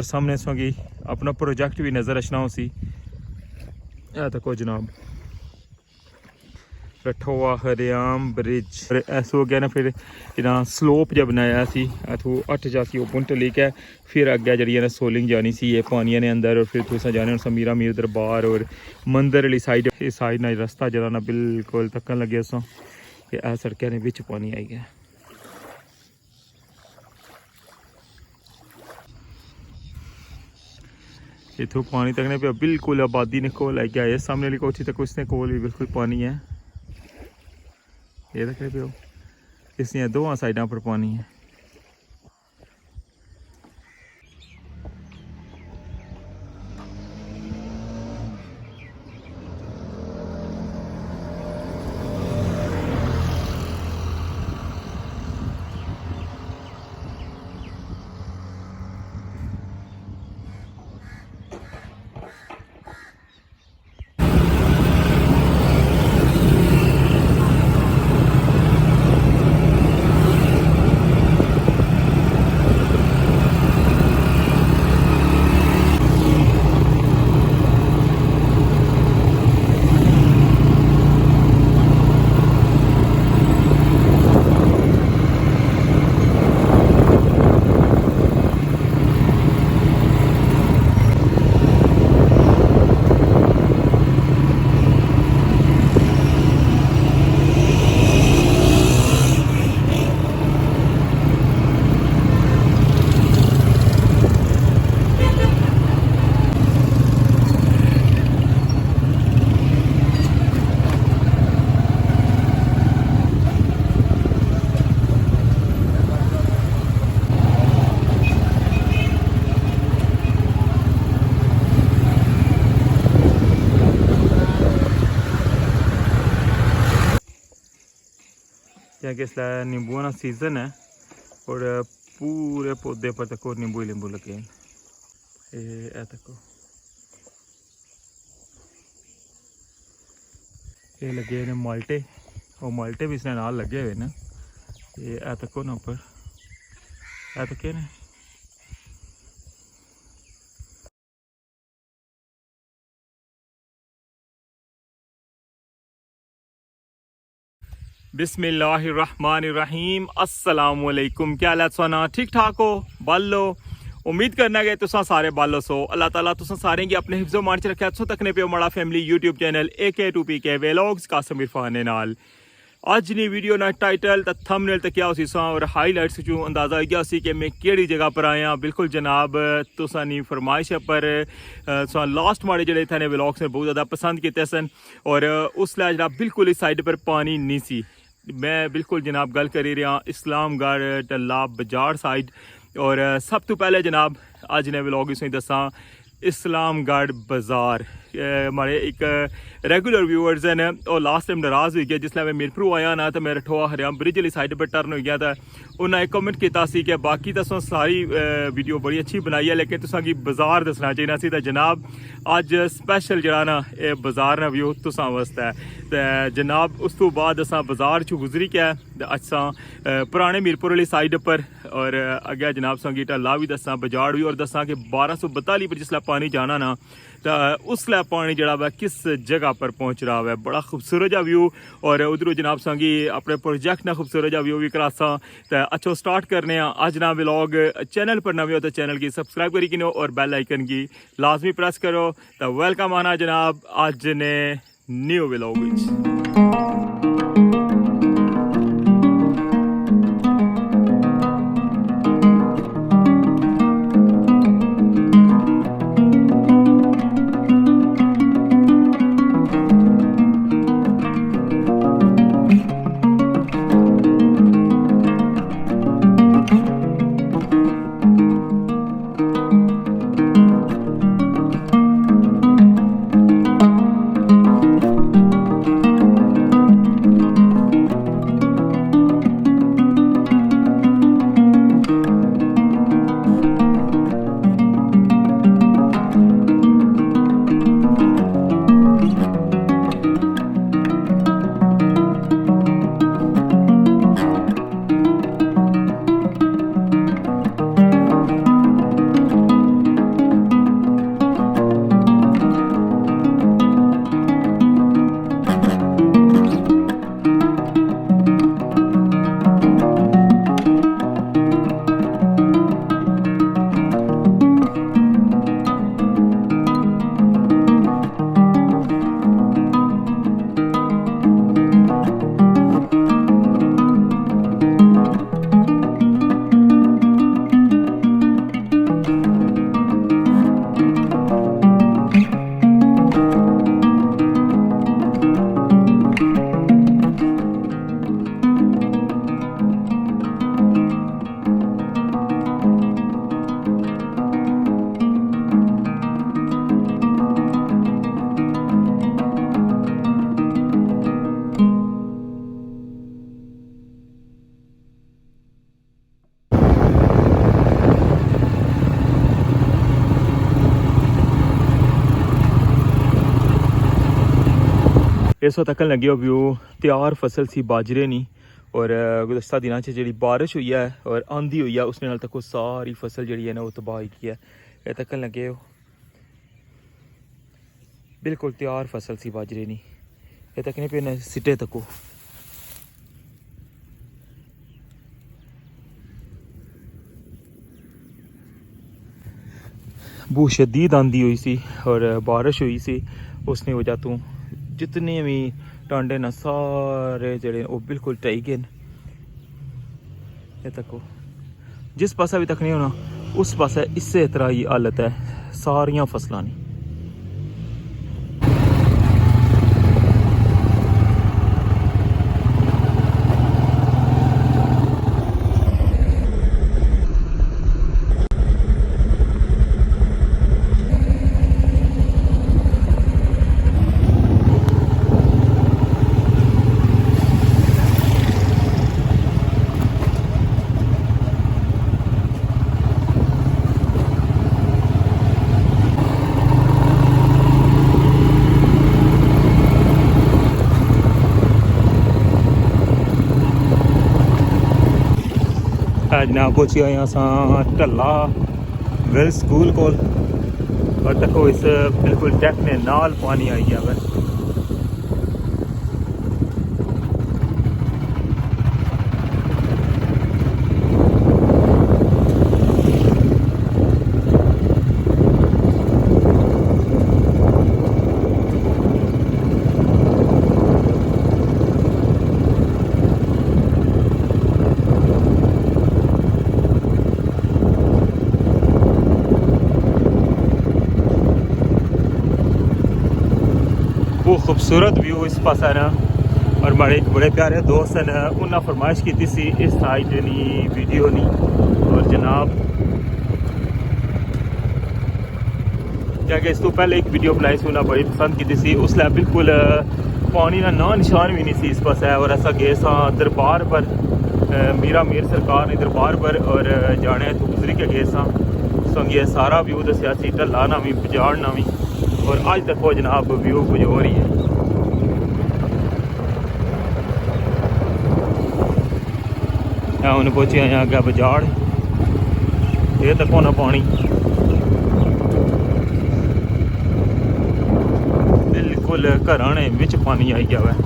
सामने सोगी अपना प्रोजेक्ट भी नज़र अचना सी तको जनाब रठोआ हरियाम ब्रिज ऐसा हो गया ना। फिर इन्हें स्लोप जब बनाया सी इतों अट जाती ओपन टलिक है। फिर अगे जी सोलिंग जानी सी ये पानिया ने अंदर और फिर तुसा जाने समीरा मीर दरबार और मंदिर वाली साइड इस साइड ना रस्ता जरा ना बिल्कुल तकन लगे उस कि सड़कों ने बिच पानी आई गया। इतों पानी तकने पे बिल्कुल आबादी ने कोल आई गया है। सामने वाली कोठी तक उसने कोल भी बिल्कुल पानी है। ये देखने पे इसलिए दोवां साइडों पर पानी है। यहाँ के इसलिए नींबुओं का सीज़न है और पूरे पौधे पर तक नींबू ही नींबू लगे हैं। ये तको ये लगे ने माल्टे और माल्टे भी इसने नाल लगे हुए ना। ये तको ना ऊपर तके ने बिस्मिल्लाहिर्रहमानिर्रहीम अस्सलाम वालेकुम। क्या हाल है सोना ठीक ठाक हो बालो उम्मीद करना गए तुसा सारे बालो सो अल्लाह ताला तुसा सारे की अपने हिफ्ज़ो मान च रखा तुसा तकने पे मड़ा family YouTube channel AK2PK vlogs Kasim Irfan ने नाल अज नी वीडियो ना टाइटल तो थंबनेल तक क्या उसी सा और हाईलाइट्स चू अंदाज़ा गया सी कि मैं केड़ी जगह पर आया। बिल्कुल जनाब तुसा नी फरमाइश पर लास्ट माड़े जड़े थे व्लॉग्स ने बहुत ज़्यादा पसंद किए सन और उसलै जरा बिल्कुल इस साइड पर पानी नहीं सी। मैं बिल्कुल जनाब गल करी रहा इस्लामगढ़ टल्ला बजाड़ साइड और सब तो पहले जनाब अज ने व्लॉग इसमें दसा इस्लामगढ़ बाज़ार हमारे एक रेगुलर व्यूअर्स हैं और लास्ट टाइम नाराज़ हो गया जिसमें मैं मीरपुर आया ना तो मैं रठोआ हरियाम ब्रिज वाली साइड पर टर्न हो गया था। उन्हें एक कमेंट किया कि बाकी तो सारी वीडियो बड़ी अच्छी बनाई है लेकिन तुसा की बाज़ार दसना चाहिए सी। तो जनाब अज स्पैशल जरा ना ये बाज़ार ना व्यू तुसा वास्ते है। तो जनाब उस तो बाद असा बाज़ार चू गुजरी क्या असा पुराने मीरपुर वाली साइड पर और अगे जनाब संगी टल्ला भी दसा बजाड़ भी और दसा कि 1242 पर जिसला पानी जाना ना तो उसलै पानी जड़ा वै किस जगह पर पहुँच रहा है। बड़ा खूबसूरत जा व्यू और उधरों जनाब संगी अपने प्रोजेक्ट ना खूबसूरत जा व्यू भी करासा। तो अच्छो स्टार्ट करने अज ना व्लॉग चैनल पर नवे हो तो चैनल की सब्सक्राइब करी किनो और बेल आइकन की लाजमी प्रेस करो। तो वेलकम आना जनाब अज ने न्यू व्लॉग। इस वक्त तक लगे हो व्यू तैयार फसल सी बाजरे नहीं और गुज़श्ता दिनों जी बारिश हुई है और आंधी हुई है उसने नाल तक सारी फसल जी है ना वो तबाह की है। ये तक लगे हो बिल्कुल तैयार फसल सी बाजरे नहीं ये तक नहीं पे सिटे तको बहुत शदीद आंधी हुई सी और बारिश हुई सी उसने वजह तो जितने भी टांडे न सारे जड़े वो बिल्कुल ढई गए। ये तको जिस पासा भी तक नहीं होना उस पासा इस तरह ही हालत है सारिया फसलों की। जनाब पहुंची आए असां ढला वेल स्कूल को और देखो इस बिल्कुल डेक ने नाल पानी आई गया वै। वो खूबसूरत व्यू इस पास है ना और हमारे एक बड़े प्यारे दोस्त हैं उन्हें फरमाइश की थी इस साइड नहीं वीडियो नहीं और जनाब क्या कि इस तो पहले एक वीडियो बनाई सी उन्हें बड़ी पसंद की थी उसलिए बिल्कुल पानी का ना निशान भी नहीं सी इस पास है और ऐसा गए सा दरबार पर मीरा मीर सरकार ने दरबार पर और जाने तो गुजरी के गए सा संगे सारा व्यू दसिया सी ढला ना भी बजाड़ ना भी और आज तक वो जनाब व्यू कुछ हो रही है। हम पहुंचे हैं अगर बजाड़ ये तक होना पानी बिल्कुल घराने विच पानी आई गया है।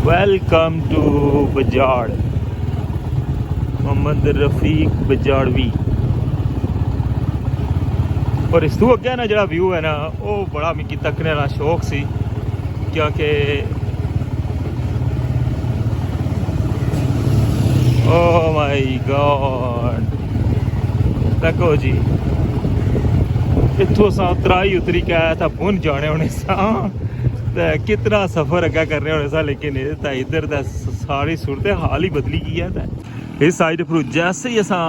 वेलकम टू बजाड़ मोहम्मद रफीक बजाड़वी और इस तू अगे ना जो व्यू है ना वो बड़ा मिगी तकने का शौक सी क्योंकि ओ माय गॉड देखो जी इतों सा उतराई उतरी के आया था बुन जाने होने सा कितना सफ़र अगर कर रहे होने सा लेकिन इधर सारी सूरत हाल ही बदली गई है। इस साइड पर जैसे ही असा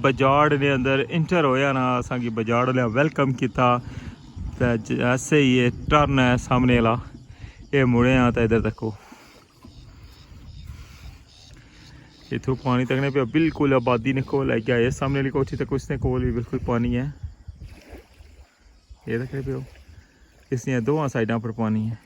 बजाड़ ने अंदर इंटर होया ना असा की बजाड़ वाले वेलकम किया जैसे ही ये टर्न है सामने वाला ये मुड़े आ तो इधर देखो इथों पानी तकने पे बिल्कुल आबादी ने कोल आई गया सामने वाली कोठी तक उसने कोल भी बिल्कुल पानी है। ये तकने पे इसलिए दो साइडों पर पानी है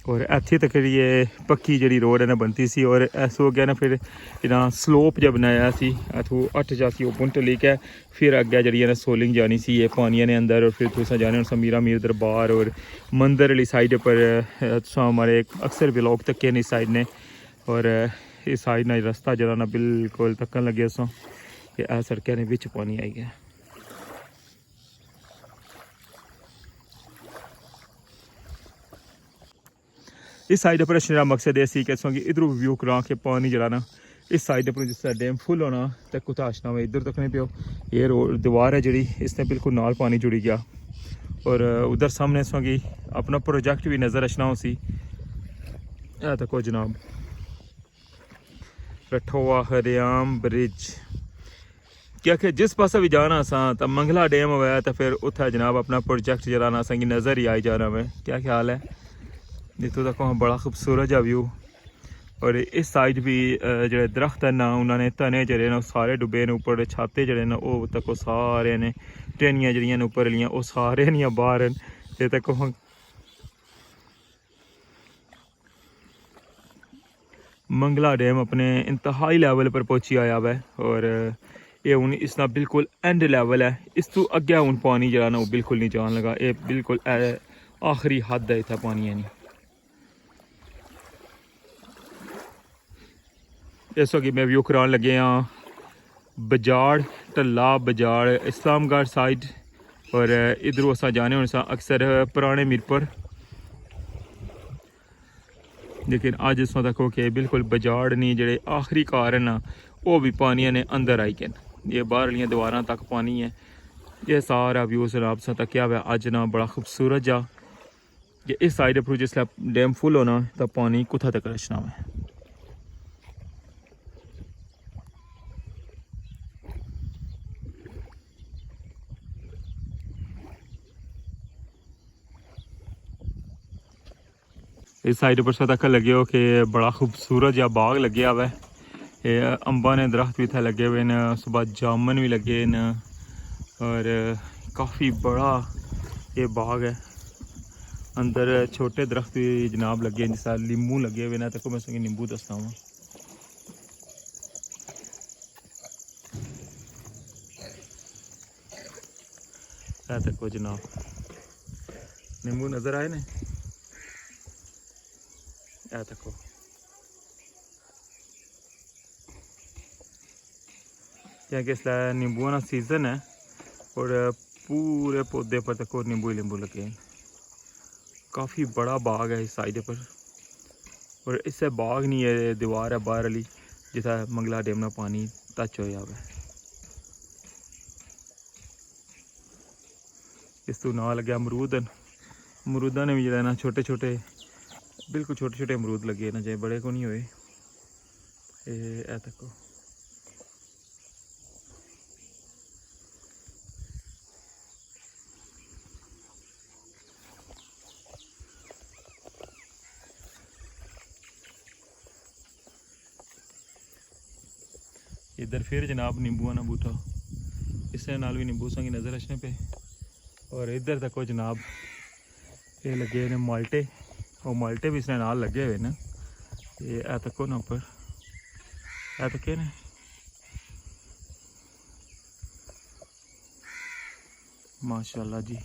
और इतने तक ये पक्की जी रोड है ना बनती सी और ऐसा हो गया ना फिर इन्हें स्लोप जब बनाया सी इतों अट जाती वो पुंट लेके फिर अगे जी ना सोलिंग जानी सी ये पानिया ने अंदर और फिर तुसा जाने मीरा मीर दरबार और मंदिर वाली साइड पर हमारे अक्सर ब्लॉग तके ने इस साइड ने और इस साइड ना रास्ता जरा ना बिल्कुल तकन लगे असों कि आ सड़क ने बिच पानी आई गया। इस साइड पर मेरा मकसद ये कि इधरों व्यू करा के पानी जरा ना इस साइड पर जिस डैम फुल होना तो कुछ आशना में इधर तक नहीं पियो ये रोड दीवार है जी इसने बिल्कुल नाल पानी जुड़ी गया और उधर सामने इसमें अपना प्रोजेक्ट भी नज़र अचना हो सी तको जनाब रठोआ हरियाम ब्रिज क्योंकि जिस पासे भी जाना असा तो मंगला डैम हुआ तो फिर उत्थे जनाब अपना प्रोजेक्ट चलाना असेंगी नज़र ही आई जाना में। क्या ख्याल है? जितों तक बड़ा खूबसूरत है व्यू। और इस साइड भी जो दरख्त है ना उन्होंने तने जड़े ने सारे डुबे ने, ऊपर छाते जड़े ने वो तक सारे ने, टहनियां जड़ियां ऊपर लियां वो सारे नियां बाहर ये तक मंगला डैम अपने इंतहाई लेवल पर पहुंची आया हुआ है। और ये हूँ इसका बिल्कुल एंड लेवल है। इस तू अगे हूँ पानी जरा ना वो बिल्कुल नहीं जान लगा। ये बिल्कुल आखिरी हद है इतना पानी है नहीं। इस वक्त मैं व्यू करान लगे हाँ बजाड़ टल्ला बजाड़ इस्लामगढ़ साइड। और इधरों असा जाने होने अक्सर पुराने मीरपुर, लेकिन अज इस देखो कि बिल्कुल बजाड़ नहीं जड़े आखिरी कार है ना वो भी पानी ने अंदर आई गए। ये बाहरलियां दीवारां तक पानी है। ये सारा व्यू जनाब सा तक क्या हुआ अज ना बड़ा खूबसूरत जा। ये इस साइड पर जिसले डैम फुल होना तो पानी कुत्था तक रचना है। इस साइड पर तक लगे हो कि बड़ा खूबसूरत या बाग लगे हुआ है। ये अंबा ने दरख्त भी इतने लगे हुए हैं, सुबह जामन भी लगे न। और काफ़ी बड़ा ये बाग है। अंदर छोटे दरख्त भी जनाब लगे हैं, जिस नींबू लगे हुए हैं। तो मैं संगे नींबू दसता हूँ। तको जनाब नींबू नज़र आए ने, तको क्योंकि इसलिए नींबू ना सीज़न है और पूरे पौधे पर तक नींबू ही नींबू लगे हैं। काफ़ी बड़ा बाग है इस साइड पर। और इससे बाग नहीं है, दीवार है बाहर वाली जितना मंगला डैम ना पानी टच हो जाए। इस तो ना लगे अमरूदा ने भी जो ना छोटे छोटे बिल्कुल छोटे छोटे अमरूद लगे ना, चाहे बड़े को नहीं हुए। तक इधर फिर जनाब नींबू ना बूटा, इससे नाल भी नींबू संगी नज़र रचने पे। और इधर तक जनाब ये लगे ने माल्टे, और माल्टे भी इसने नाल लगे हुए ना। ये तको ना ऊपर तक ने माशाल्लाह जी।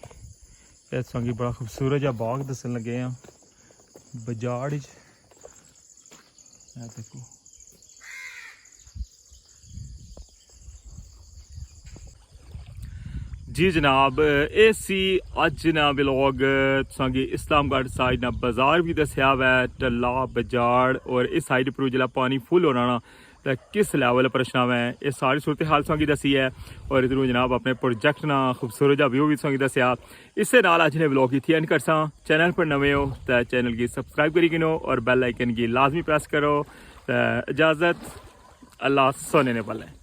इस संगी बड़ा खूबसूरत या बाग दसन लगे हैं बजाड़। देखो जी जनाब ये सी अज ना व्लॉग तुसांगी इस्लामगढ़ साइड ना बाजार भी दसिया हुआ है टल्ला बजाड़। और इस साइड पर जिला पानी फुल होना ना तो किस लैवल पर रचना है ये सारी सूरत हाल तुसांगी दसी है। और इधरों जनाब अपने प्रोजेक्ट ना खूबसूरत जा व्यू भी तुसांगी दसिया। इससे नाल अज ने व्लॉग की एंड करसा। चैनल पर नवे हो तो चैनल की सबसक्राइब करी गिनो और बेल आइकन की लाजमी प्रेस करो। इजाज़त, अल्लाह सोने ने वाले।